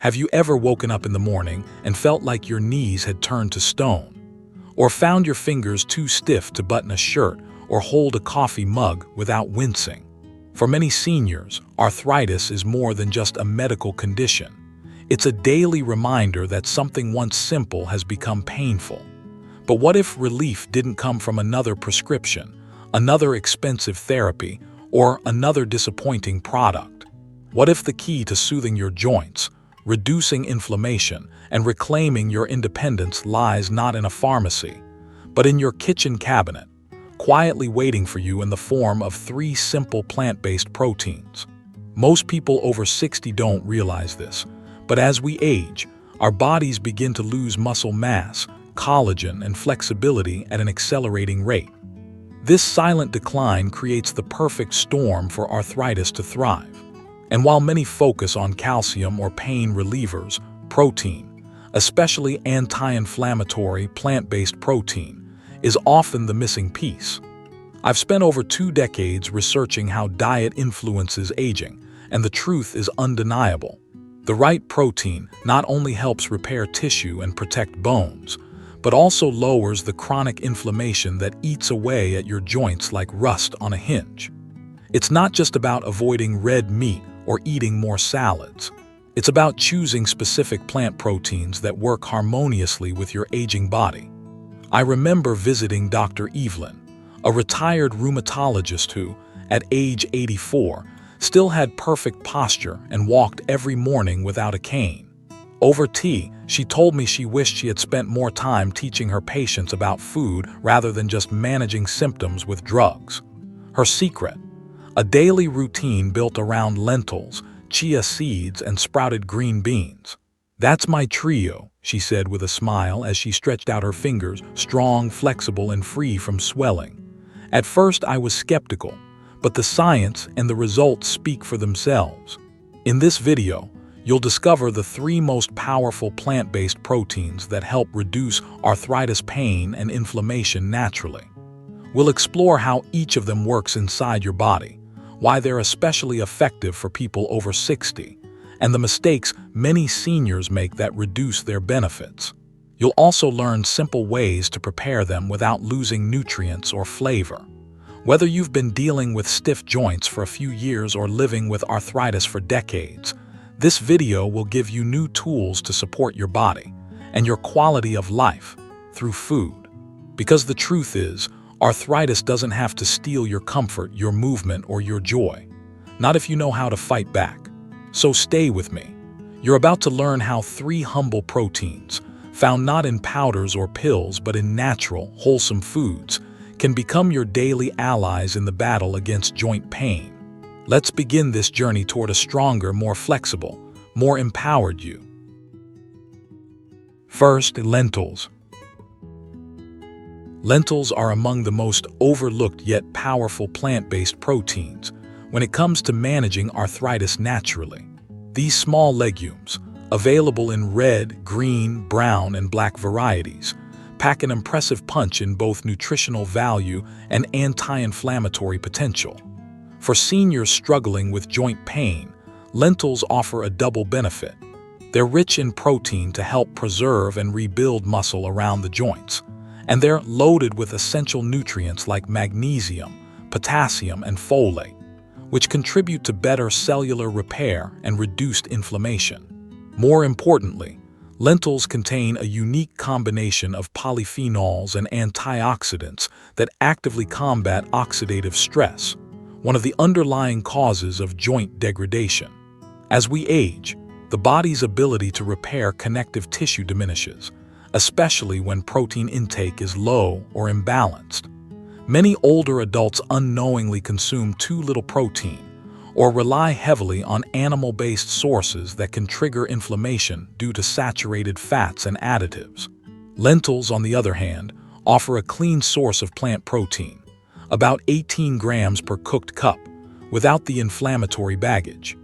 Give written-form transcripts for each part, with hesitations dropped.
Have you ever woken up in the morning and felt like your knees had turned to stone? Or found your fingers too stiff to button a shirt or hold a coffee mug without wincing? For many seniors, arthritis is more than just a medical condition. It's a daily reminder that something once simple has become painful. But what if relief didn't come from another prescription, another expensive therapy, or another disappointing product? What if the key to soothing your joints, reducing inflammation, and reclaiming your independence lies not in a pharmacy, but in your kitchen cabinet, quietly waiting for you in the form of 3 simple plant-based proteins? Most people over 60 don't realize this, but as we age, our bodies begin to lose muscle mass, collagen, and flexibility at an accelerating rate. This silent decline creates the perfect storm for arthritis to thrive. And while many focus on calcium or pain relievers, protein, especially anti-inflammatory plant-based protein, is often the missing piece. I've spent over 2 decades researching how diet influences aging, and the truth is undeniable. The right protein not only helps repair tissue and protect bones, but also lowers the chronic inflammation that eats away at your joints like rust on a hinge. It's not just about avoiding red meat or eating more salads. It's about choosing specific plant proteins that work harmoniously with your aging body. I remember visiting Dr. Evelyn, a retired rheumatologist who, at age 84, still had perfect posture and walked every morning without a cane. Over tea, she told me she wished she had spent more time teaching her patients about food rather than just managing symptoms with drugs. Her secret: a daily routine built around lentils, chia seeds, and sprouted green beans. "That's my trio," she said with a smile as she stretched out her fingers, strong, flexible, and free from swelling. At first I was skeptical, but the science and the results speak for themselves. In this video, you'll discover the 3 most powerful plant-based proteins that help reduce arthritis pain and inflammation naturally. We'll explore how each of them works inside your body, why they're especially effective for people over 60, and the mistakes many seniors make that reduce their benefits. You'll also learn simple ways to prepare them without losing nutrients or flavor. Whether you've been dealing with stiff joints for a few years or living with arthritis for decades, this video will give you new tools to support your body and your quality of life through food. Because the truth is, arthritis doesn't have to steal your comfort, your movement, or your joy. Not if you know how to fight back. So stay with me. You're about to learn how 3 humble proteins, found not in powders or pills but in natural, wholesome foods, can become your daily allies in the battle against joint pain. Let's begin this journey toward a stronger, more flexible, more empowered you. First, lentils. Lentils are among the most overlooked yet powerful plant-based proteins when it comes to managing arthritis naturally. These small legumes, available in red, green, brown, and black varieties, pack an impressive punch in both nutritional value and anti-inflammatory potential. For seniors struggling with joint pain, lentils offer a double benefit. They're rich in protein to help preserve and rebuild muscle around the joints, and they're loaded with essential nutrients like magnesium, potassium, and folate, which contribute to better cellular repair and reduced inflammation. More importantly, lentils contain a unique combination of polyphenols and antioxidants that actively combat oxidative stress, one of the underlying causes of joint degradation. As we age, the body's ability to repair connective tissue diminishes, especially when protein intake is low or imbalanced. Many older adults unknowingly consume too little protein or rely heavily on animal-based sources that can trigger inflammation due to saturated fats and additives. Lentils, on the other hand, offer a clean source of plant protein, about 18 grams per cooked cup, without the inflammatory baggage.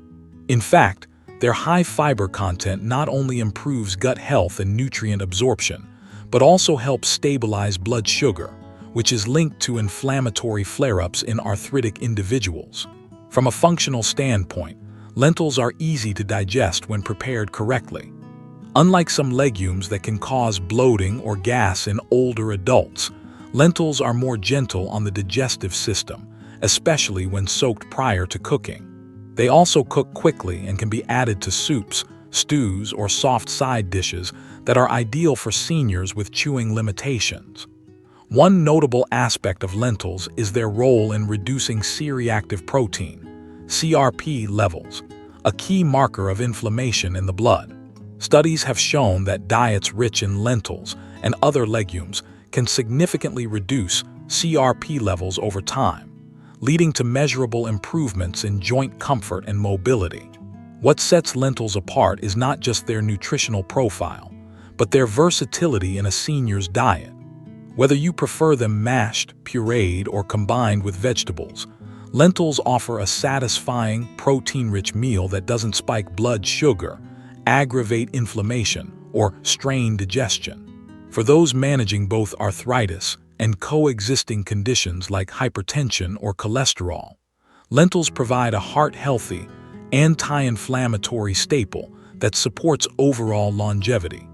In fact, their high fiber content not only improves gut health and nutrient absorption, but also helps stabilize blood sugar, which is linked to inflammatory flare-ups in arthritic individuals. From a functional standpoint, Lentils are easy to digest when prepared correctly. Unlike some legumes that can cause bloating or gas in older adults, lentils are more gentle on the digestive system, especially when soaked prior to cooking. They also cook quickly and can be added to soups, stews, or soft side dishes that are ideal for seniors with chewing limitations. One notable aspect of lentils is their role in reducing C-reactive protein, CRP levels, a key marker of inflammation in the blood. Studies have shown that diets rich in lentils and other legumes can significantly reduce CRP levels over time, leading to measurable improvements in joint comfort and mobility. What sets lentils apart is not just their nutritional profile, but their versatility in a senior's diet. Whether you prefer them mashed, pureed, or combined with vegetables, lentils offer a satisfying, protein-rich meal that doesn't spike blood sugar, aggravate inflammation, or strain digestion. For those managing both arthritis and coexisting conditions like hypertension or cholesterol, lentils provide a heart-healthy, anti-inflammatory staple that supports overall longevity.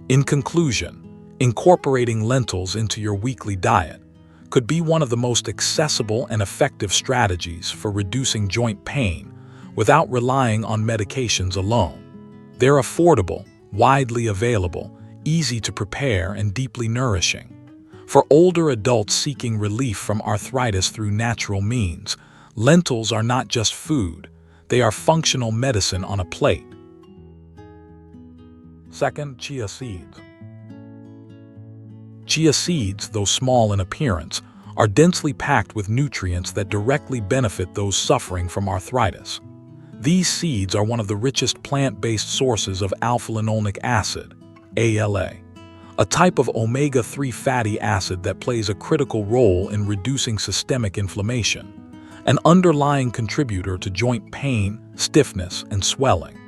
In conclusion, incorporating lentils into your weekly diet could be one of the most accessible and effective strategies for reducing joint pain without relying on medications alone. They're affordable, widely available, easy to prepare, and deeply nourishing. For older adults seeking relief from arthritis through natural means, lentils are not just food, they are functional medicine on a plate. Second, chia seeds. Chia seeds, though small in appearance, are densely packed with nutrients that directly benefit those suffering from arthritis. These seeds are one of the richest plant-based sources of alpha-linolenic acid, ALA, a type of omega-3 fatty acid that plays a critical role in reducing systemic inflammation, an underlying contributor to joint pain, stiffness, and swelling.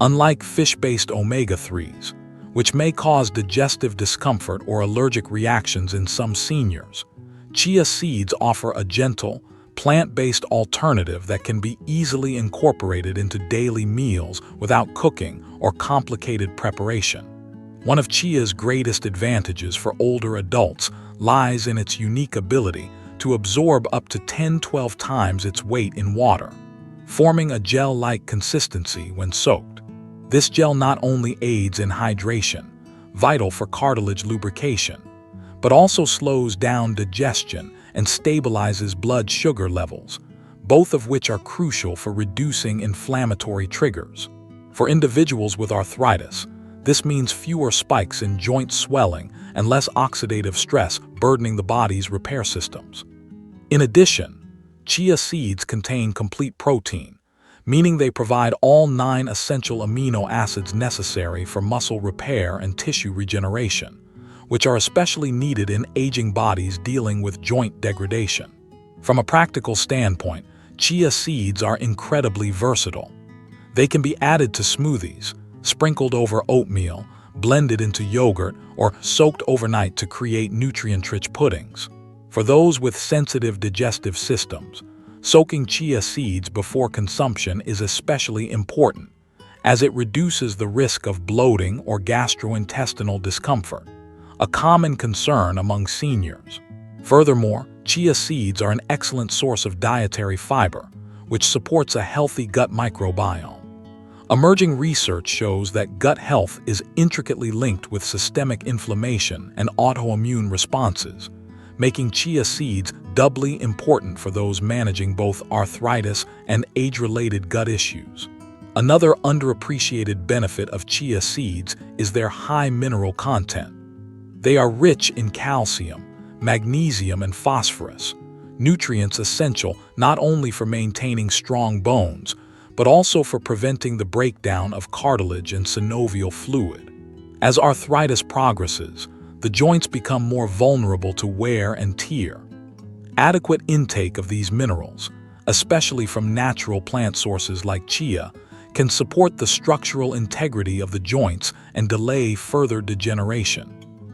Unlike fish-based omega-3s, which may cause digestive discomfort or allergic reactions in some seniors, chia seeds offer a gentle, plant-based alternative that can be easily incorporated into daily meals without cooking or complicated preparation. One of chia's greatest advantages for older adults lies in its unique ability to absorb up to 10-12 times its weight in water, forming a gel-like consistency when soaked. This gel not only aids in hydration, vital for cartilage lubrication, but also slows down digestion and stabilizes blood sugar levels, both of which are crucial for reducing inflammatory triggers. For individuals with arthritis, this means fewer spikes in joint swelling and less oxidative stress burdening the body's repair systems. In addition, chia seeds contain complete protein, meaning they provide all 9 essential amino acids necessary for muscle repair and tissue regeneration, which are especially needed in aging bodies dealing with joint degradation. From a practical standpoint, chia seeds are incredibly versatile. They can be added to smoothies, sprinkled over oatmeal, blended into yogurt, or soaked overnight to create nutrient-rich puddings. For those with sensitive digestive systems, soaking chia seeds before consumption is especially important, as it reduces the risk of bloating or gastrointestinal discomfort, a common concern among seniors. Furthermore, chia seeds are an excellent source of dietary fiber, which supports a healthy gut microbiome. Emerging research shows that gut health is intricately linked with systemic inflammation and autoimmune responses, making chia seeds doubly important for those managing both arthritis and age-related gut issues. Another underappreciated benefit of chia seeds is their high mineral content. They are rich in calcium, magnesium, and phosphorus, nutrients essential not only for maintaining strong bones, but also for preventing the breakdown of cartilage and synovial fluid. As arthritis progresses, the joints become more vulnerable to wear and tear. Adequate intake of these minerals, especially from natural plant sources like chia, can support the structural integrity of the joints and delay further degeneration.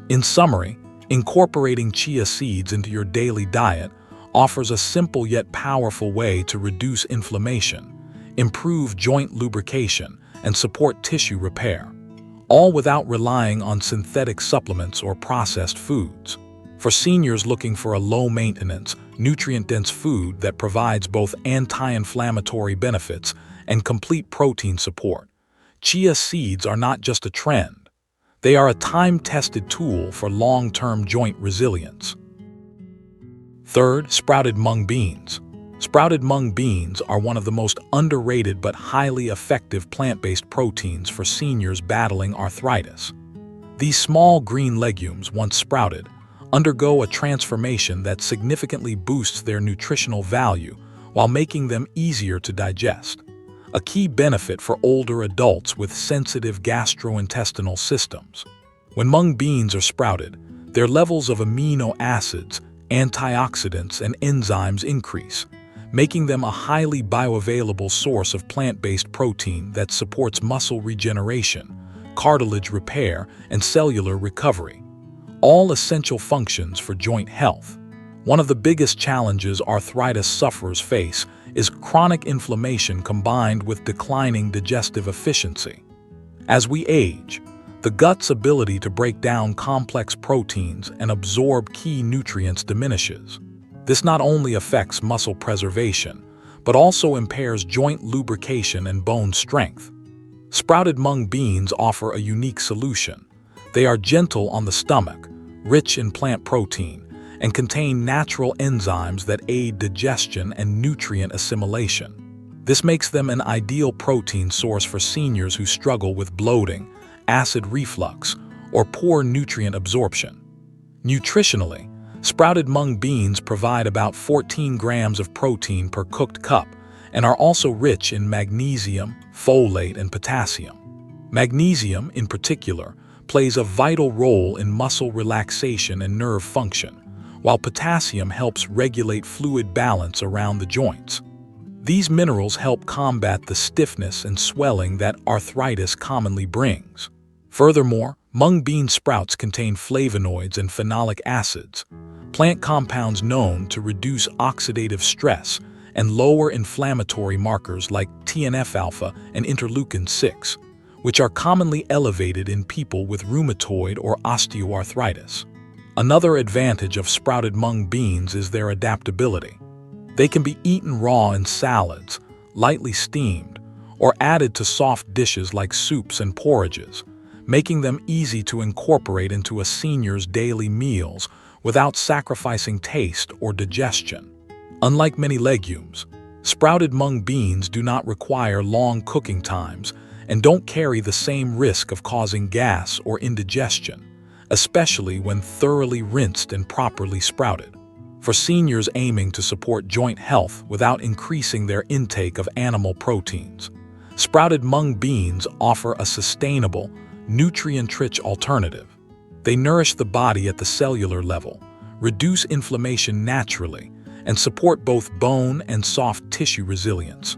In summary, incorporating chia seeds into your daily diet offers a simple yet powerful way to reduce inflammation, improve joint lubrication, and support tissue repair, all without relying on synthetic supplements or processed foods. For seniors looking for a low-maintenance, nutrient-dense food that provides both anti-inflammatory benefits and complete protein support, chia seeds are not just a trend. They are a time-tested tool for long-term joint resilience. Third, sprouted mung beans. Sprouted mung beans are one of the most underrated but highly effective plant-based proteins for seniors battling arthritis. These small green legumes, once sprouted, undergo a transformation that significantly boosts their nutritional value while making them easier to digest. A key benefit for older adults with sensitive gastrointestinal systems. When mung beans are sprouted, their levels of amino acids, antioxidants, and enzymes increase, making them a highly bioavailable source of plant-based protein that supports muscle regeneration, cartilage repair, and cellular recovery, all essential functions for joint health. One of the biggest challenges arthritis sufferers face is chronic inflammation combined with declining digestive efficiency. As we age, the gut's ability to break down complex proteins and absorb key nutrients diminishes. This not only affects muscle preservation, but also impairs joint lubrication and bone strength. Sprouted mung beans offer a unique solution. They are gentle on the stomach, rich in plant protein, and contain natural enzymes that aid digestion and nutrient assimilation. This makes them an ideal protein source for seniors who struggle with bloating, acid reflux, or poor nutrient absorption. Nutritionally, sprouted mung beans provide about 14 grams of protein per cooked cup and are also rich in magnesium, folate, and potassium. Magnesium, in particular, plays a vital role in muscle relaxation and nerve function, while potassium helps regulate fluid balance around the joints. These minerals help combat the stiffness and swelling that arthritis commonly brings. Furthermore, mung bean sprouts contain flavonoids and phenolic acids, plant compounds known to reduce oxidative stress and lower inflammatory markers like TNF-alpha and interleukin-6, which are commonly elevated in people with rheumatoid or osteoarthritis. Another advantage of sprouted mung beans is their adaptability. They can be eaten raw in salads, lightly steamed, or added to soft dishes like soups and porridges, making them easy to incorporate into a senior's daily meals without sacrificing taste or digestion. Unlike many legumes, sprouted mung beans do not require long cooking times and don't carry the same risk of causing gas or indigestion, especially when thoroughly rinsed and properly sprouted. For seniors aiming to support joint health without increasing their intake of animal proteins, sprouted mung beans offer a sustainable, nutrient-rich alternative. They nourish the body at the cellular level, reduce inflammation naturally, and support both bone and soft tissue resilience,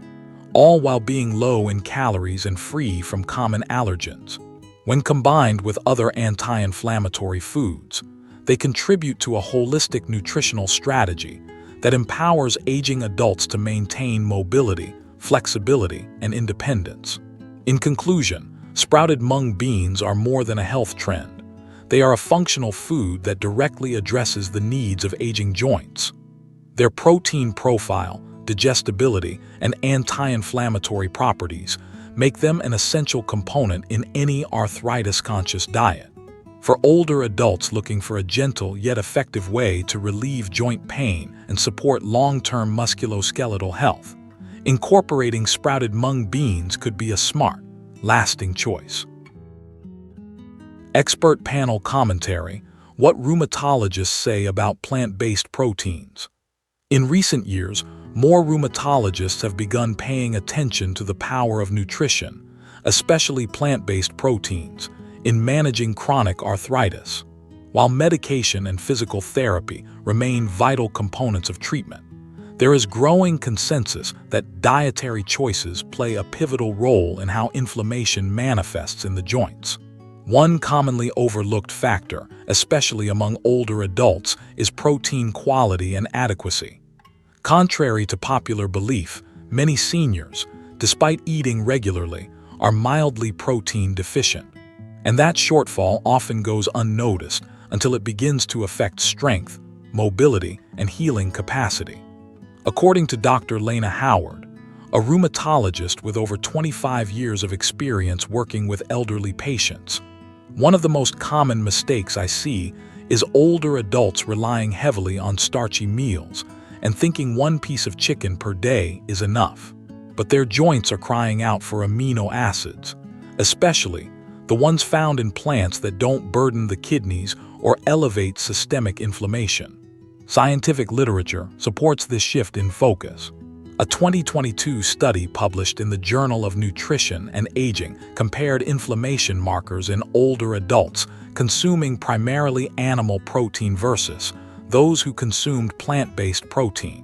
all while being low in calories and free from common allergens. When combined with other anti-inflammatory foods, they contribute to a holistic nutritional strategy that empowers aging adults to maintain mobility, flexibility, and independence. In conclusion, sprouted mung beans are more than a health trend. They are a functional food that directly addresses the needs of aging joints. Their protein profile, digestibility, and anti-inflammatory properties make them an essential component in any arthritis-conscious diet. For older adults looking for a gentle yet effective way to relieve joint pain and support long-term musculoskeletal health, incorporating sprouted mung beans could be a smart, lasting choice. Expert panel commentary: what rheumatologists say about plant-based proteins. In recent years, more rheumatologists have begun paying attention to the power of nutrition, especially plant-based proteins, in managing chronic arthritis. While medication and physical therapy remain vital components of treatment, there is growing consensus that dietary choices play a pivotal role in how inflammation manifests in the joints. One commonly overlooked factor, especially among older adults, is protein quality and adequacy. Contrary to popular belief, many seniors, despite eating regularly, are mildly protein deficient. And that shortfall often goes unnoticed until it begins to affect strength, mobility, and healing capacity. According to Dr. Lena Howard, a rheumatologist with over 25 years of experience working with elderly patients, one of the most common mistakes I see is older adults relying heavily on starchy meals and thinking one piece of chicken per day is enough. But their joints are crying out for amino acids, especially the ones found in plants that don't burden the kidneys or elevate systemic inflammation. Scientific literature supports this shift in focus. A 2022 study published in the Journal of Nutrition and Aging compared inflammation markers in older adults consuming primarily animal protein versus those who consumed plant-based protein.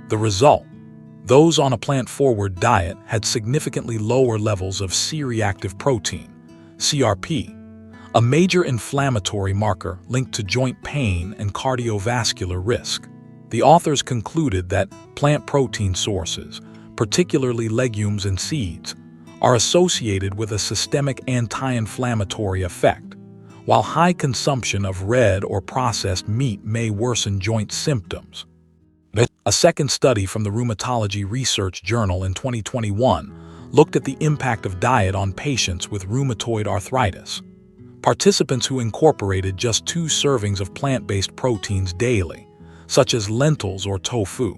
The result: those on a plant-forward diet had significantly lower levels of C-reactive protein, CRP, a major inflammatory marker linked to joint pain and cardiovascular risk. The authors concluded that plant protein sources, particularly legumes and seeds, are associated with a systemic anti-inflammatory effect, while high consumption of red or processed meat may worsen joint symptoms. A second study from the Rheumatology Research Journal in 2021 looked at the impact of diet on patients with rheumatoid arthritis. Participants who incorporated just 2 servings of plant-based proteins daily, such as lentils or tofu,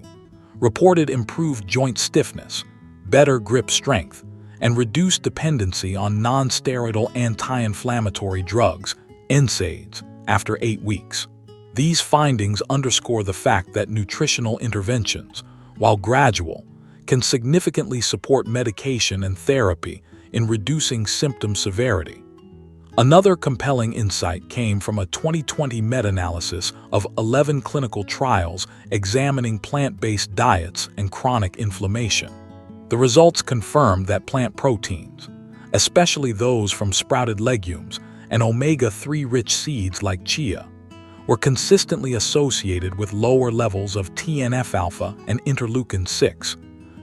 reported improved joint stiffness, better grip strength, and reduced dependency on non-steroidal anti-inflammatory drugs, NSAIDs, after 8 weeks. These findings underscore the fact that nutritional interventions, while gradual, can significantly support medication and therapy in reducing symptom severity. Another compelling insight came from a 2020 meta-analysis of 11 clinical trials examining plant-based diets and chronic inflammation. The results confirmed that plant proteins, especially those from sprouted legumes and omega-3 rich seeds like chia, were consistently associated with lower levels of TNF-alpha and interleukin-6,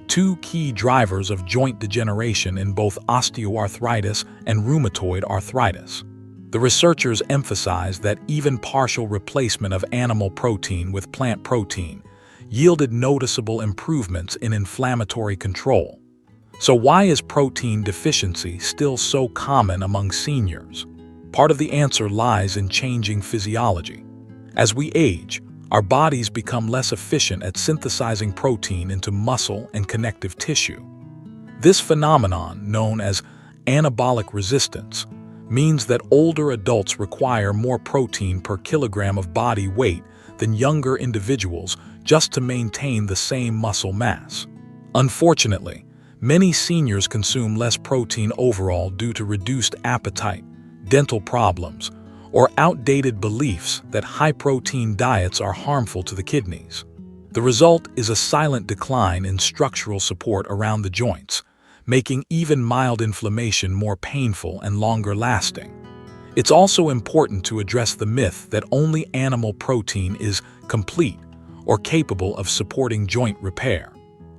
2 key drivers of joint degeneration in both osteoarthritis and rheumatoid arthritis. The researchers emphasized that even partial replacement of animal protein with plant protein yielded noticeable improvements in inflammatory control. So why is protein deficiency still so common among seniors? Part of the answer lies in changing physiology. As we age, our bodies become less efficient at synthesizing protein into muscle and connective tissue. This phenomenon, known as anabolic resistance, means that older adults require more protein per kilogram of body weight than younger individuals just to maintain the same muscle mass. Unfortunately, many seniors consume less protein overall due to reduced appetite, dental problems, or outdated beliefs that high-protein diets are harmful to the kidneys. The result is a silent decline in structural support around the joints, making even mild inflammation more painful and longer-lasting. It's also important to address the myth that only animal protein is complete or capable of supporting joint repair.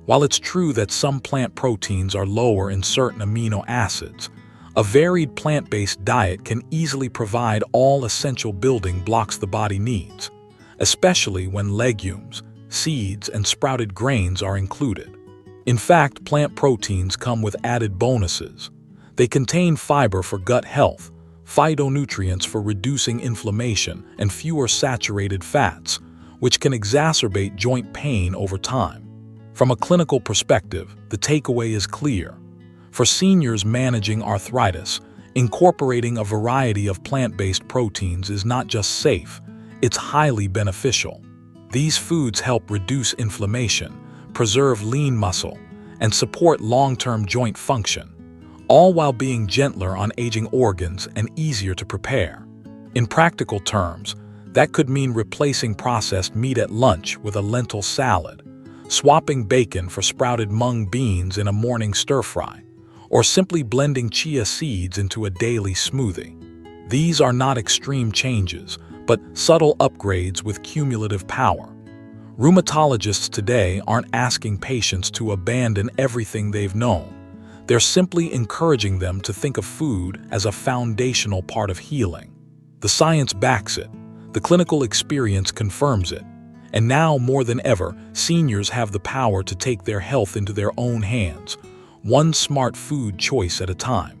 While it's true that some plant proteins are lower in certain amino acids, a varied plant-based diet can easily provide all essential building blocks the body needs, especially when legumes, seeds, and sprouted grains are included. In fact, plant proteins come with added bonuses. They contain fiber for gut health, phytonutrients for reducing inflammation, and fewer saturated fats, which can exacerbate joint pain over time. From a clinical perspective, the takeaway is clear. For seniors managing arthritis, incorporating a variety of plant-based proteins is not just safe, it's highly beneficial. These foods help reduce inflammation, preserve lean muscle, and support long-term joint function, all while being gentler on aging organs and easier to prepare. In practical terms, that could mean replacing processed meat at lunch with a lentil salad, swapping bacon for sprouted mung beans in a morning stir-fry, or simply blending chia seeds into a daily smoothie. These are not extreme changes, but subtle upgrades with cumulative power. Rheumatologists today aren't asking patients to abandon everything they've known. They're simply encouraging them to think of food as a foundational part of healing. The science backs it, the clinical experience confirms it, and now more than ever, seniors have the power to take their health into their own hands, one smart food choice at a time.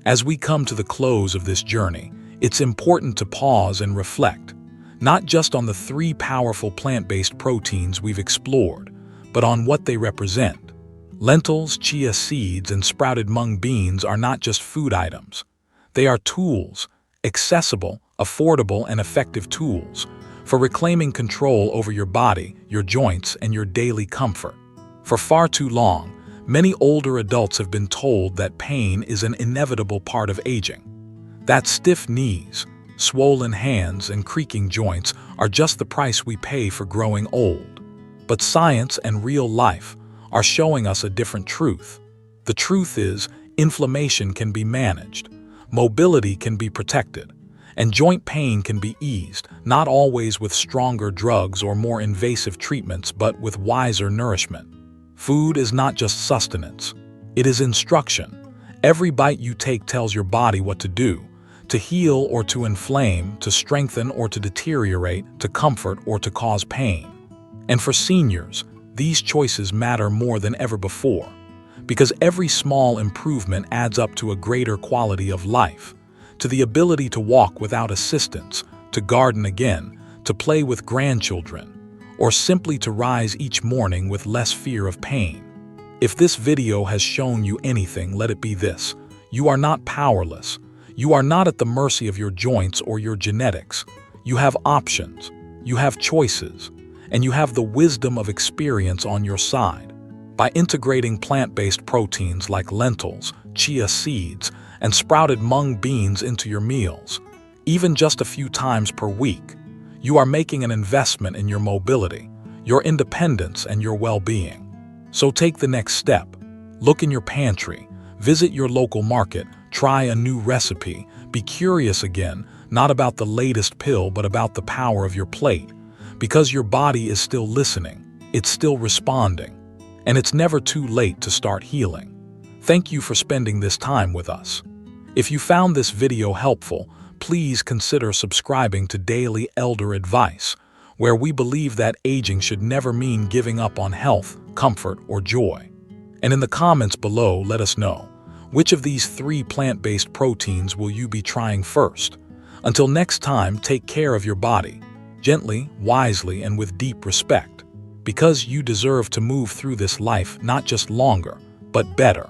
As we come to the close of this journey, it's important to pause and reflect, not just on the 3 powerful plant-based proteins we've explored, but on what they represent. Lentils, chia seeds, and sprouted mung beans are not just food items. They are tools, accessible, affordable, and effective tools, for reclaiming control over your body, your joints, and your daily comfort. For far too long, many older adults have been told that pain is an inevitable part of aging. That stiff knees, swollen hands, and creaking joints are just the price we pay for growing old. But science and real life are showing us a different truth. The truth is, inflammation can be managed, mobility can be protected, and joint pain can be eased, not always with stronger drugs or more invasive treatments, but with wiser nourishment. Food is not just sustenance, it is instruction. Every bite you take tells your body what to do, to heal or to inflame, to strengthen or to deteriorate, to comfort or to cause pain. And for seniors, these choices matter more than ever before, because every small improvement adds up to a greater quality of life, to the ability to walk without assistance, to garden again, to play with grandchildren, or simply to rise each morning with less fear of pain. If this video has shown you anything, let it be this: you are not powerless. You are not at the mercy of your joints or your genetics. You have options, you have choices, and you have the wisdom of experience on your side. By integrating plant-based proteins like lentils, chia seeds, and sprouted mung beans into your meals, even just a few times per week, you are making an investment in your mobility, your independence, and your well-being. So take the next step. Look in your pantry, visit your local market, try a new recipe, be curious again, not about the latest pill, but about the power of your plate. Because your body is still listening, it's still responding, and it's never too late to start healing. Thank you for spending this time with us. If you found this video helpful, please consider subscribing to Daily Elder Advice, where we believe that aging should never mean giving up on health, comfort, or joy. And in the comments below, let us know, which of these 3 plant-based proteins will you be trying first? Until next time, take care of your body, gently, wisely, and with deep respect, because you deserve to move through this life not just longer, but better.